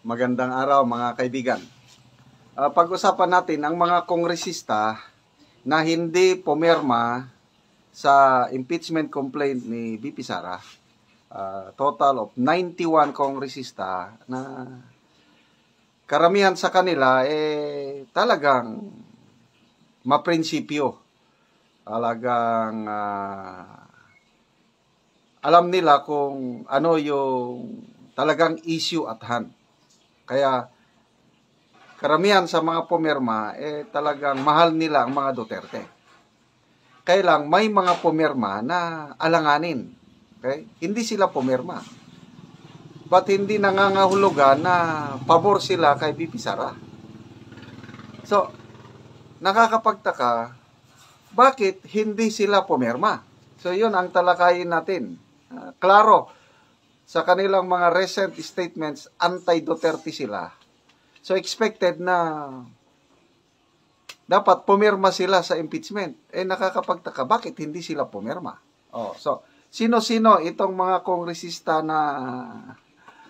Magandang araw mga kaibigan. Pag-usapan natin ang mga kongresista na hindi pumirma sa impeachment complaint ni VP Sara. Total of 91 kongresista na karamihan sa kanila talagang maprinsipyo. Talagang alam nila kung ano yung talagang issue at hand. Kaya karamihan sa mga pumirma talagang mahal nila ang mga Duterte. Kaya lang may mga pumirma na alanganin. Okay? Hindi sila pumirma. But hindi nangangahulugan na pabor sila kay VP Sara. So, nakakapagtaka, bakit hindi sila pumirma? So, yun ang talakayin natin. Klaro, sa kanilang mga recent statements, anti-Duterte sila. So, expected na dapat pumirma sila sa impeachment. Nakakapagtaka, bakit hindi sila pumirma? So, sino-sino itong mga kongresista na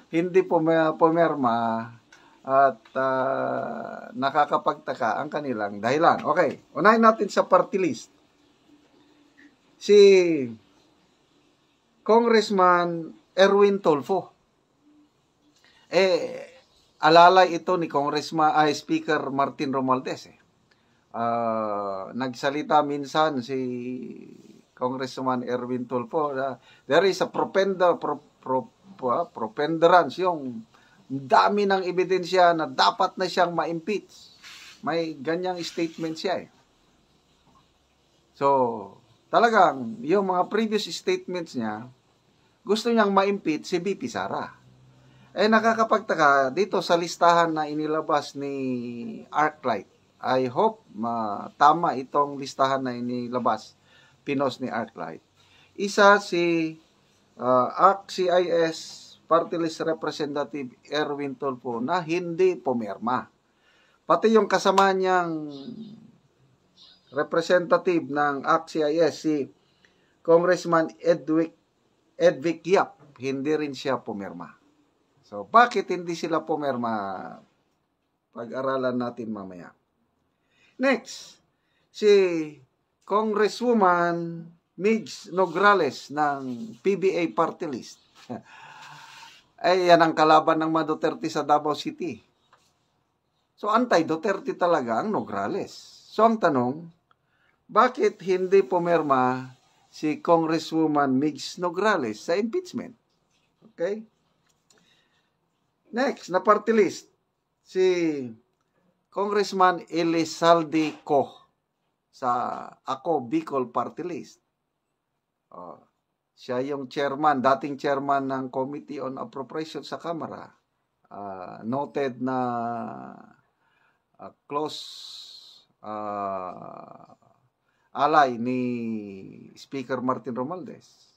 hindi pumirma at nakakapagtaka ang kanilang dahilan. Okay, unahin natin sa party list. Si Congressman Erwin Tulfo. Alalay ito ni Speaker Martin Romualdez. Nagsalita minsan si Congressman Erwin Tulfo. There is a preponderance, yung dami ng ebidensya na dapat na siyang ma-impeach. May ganyang statement siya So, talagang yung mga previous statements niya, gusto niyang ma-impeach si VP Sara. Nakakapagtaka dito sa listahan na inilabas ni ArcLight. I hope tama itong listahan na inilabas, pinos ni ArcLight. Isa si ACT-CIS Party List Representative Erwin Tulfo na hindi pumirma. Pati yung kasama niyang representative ng ACT-CIS, si Congressman Edvic Yap, hindi rin siya pumirma. So, bakit hindi sila pumirma? Pag-aralan natin mamaya. Next, si Congresswoman Migs Nograles ng PBA Party List. Yan ang kalaban ng mga Duterte sa Davao City. So, anti-Duterte talaga ang Nograles. So, ang tanong, bakit hindi pumirma si Congresswoman Migs Nograles sa impeachment? Okay? Next, na party list, si Congressman Elizalde Co sa Ako Bicol Party List. Siya yung chairman, dating chairman ng Committee on Appropriations sa Kamara. Noted na close ally ni Speaker Martin Romualdez.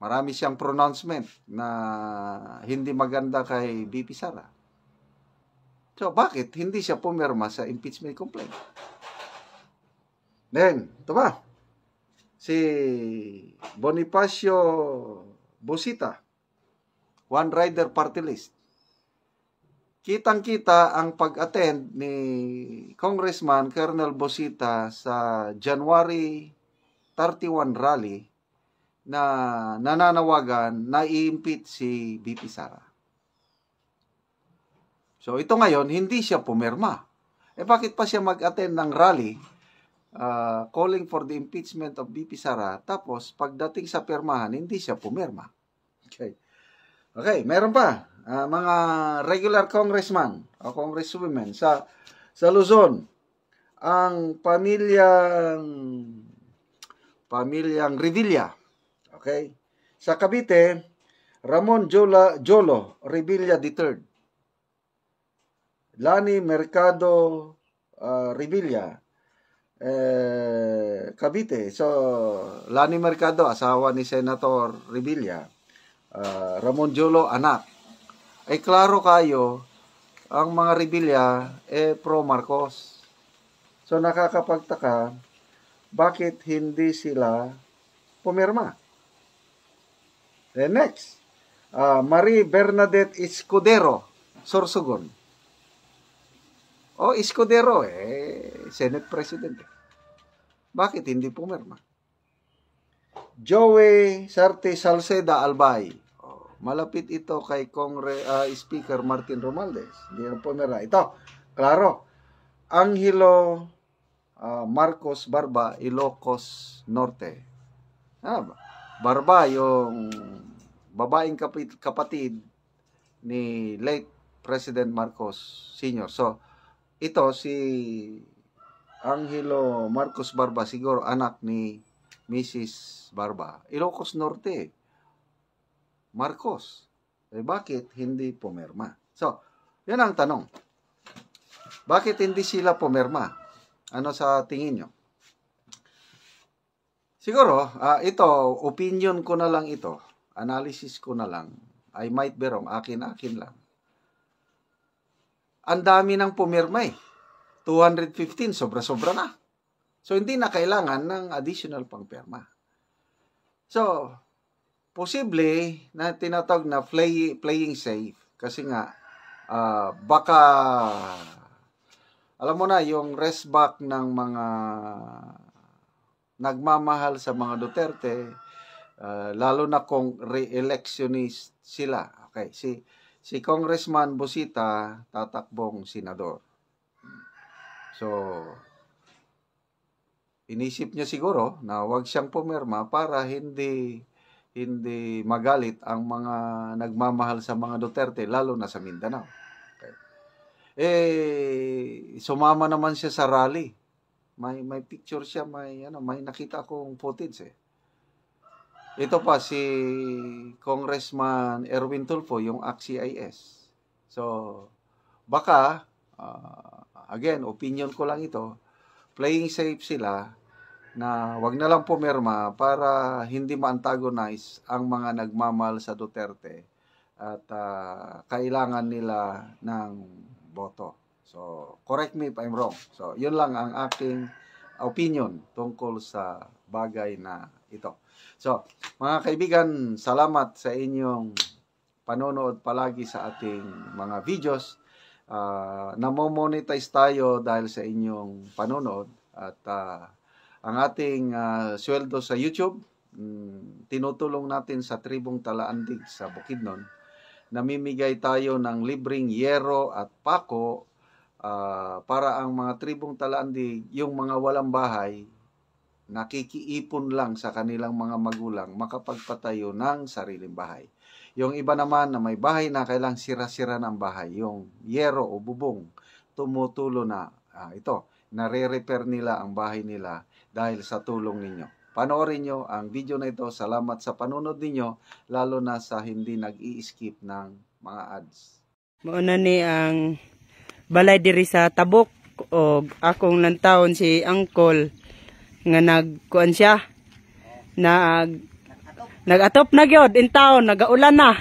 Marami siyang pronouncement na hindi maganda kay VP Sara. So, bakit hindi siya pumirma sa impeachment complaint? Then, ito ba? Si Bonifacio Busita, One Rider Party List. Kitang-kita ang pag-attend ni Congressman Colonel Busita sa January 31 rally na nananawagan na i-impeach si VP Sara. So, ito ngayon, hindi siya pumirma. Bakit pa siya mag-attend ng rally calling for the impeachment of VP Sara, tapos pagdating sa pirmahan, hindi siya pumirma? Okay, meron pa. Mga regular congressman o congresswomen sa Luzon, ang pamilyang Revilla. Okay? Sa Cavite, Ramon Jolo Revilla III. Lani Mercado Revilla, Cavite. So, Lani Mercado, asawa ni Senator Revilla. Ramon Jolo, anak. Klaro kayo, ang mga Revilla, pro Marcos. So, nakakapagtaka, bakit hindi sila pumirma? Then next, Marie Bernadette Escudero, Sorsogon. Escudero, Senate President. Bakit hindi pumirma? Joey Sarte Salceda Albay. Malapit ito kay Speaker Martin Romualdez. Hindi na pumirma. Ito, klaro. Angelo Marcos Barba, Ilocos Norte. Barba, yung babaeng kapatid ni late President Marcos Sr. So, ito si Angelo Marcos Barba, siguro anak ni Mrs. Barba. Ilocos Norte. Marcos. Bakit hindi pumirma? So, yan ang tanong. Bakit hindi sila pumirma? Ano sa tingin nyo? Siguro, ito, opinion ko na lang ito. Analysis ko na lang. I might be wrong. Akin lang. Ang dami ng pumirma 215, sobra-sobra na. So, hindi na kailangan ng additional pang pirma. So, posible na tinatawag na playing safe. Kasi nga, baka, alam mo na, yung rest back ng mga nagmamahal sa mga Duterte, lalo na kung re-electionist sila. Okay, si Congressman Busita tatakbong senador. So, inisip niya siguro na wag siyang pumirma para hindi magalit ang mga nagmamahal sa mga Duterte, lalo na sa Mindanao. Okay. Sumama naman siya sa rally. May picture siya, may nakita akong footage Ito pa si Congressman Erwin Tulfo, yung ACT-CIS. So, baka again, opinion ko lang ito, playing safe sila na wag na lang pumirma para hindi ma-antagonize ang mga nagmamahal sa Duterte at kailangan nila ng boto. So, correct me if I'm wrong. So, yun lang ang aking opinion tungkol sa bagay na ito. So, mga kaibigan, salamat sa inyong panonood palagi sa ating mga videos. Namo-monetize tayo dahil sa inyong panonood at ang ating sweldo sa YouTube, tinutulong natin sa Tribong Talaandig sa Bukidnon. Namimigay tayo ng libreng yero at pako para ang mga Tribong Talaandig, yung mga walang bahay, nakikiipon lang sa kanilang mga magulang makapagpatayo ng sariling bahay. Yung iba naman na may bahay na kailang sira-sira ng bahay, yung yero o bubong, tumutulo na ito, nare-repair nila ang bahay nila dahil sa tulong ninyo. Panoorin nyo ang video na ito. Salamat sa panunod ninyo, lalo na sa hindi nag-i-skip ng mga ads. Mauna ni ang balay diri sa Tabok o akong lantawon si Uncle nga nagkuan siya nag-atop na gyud in town, nagaulan na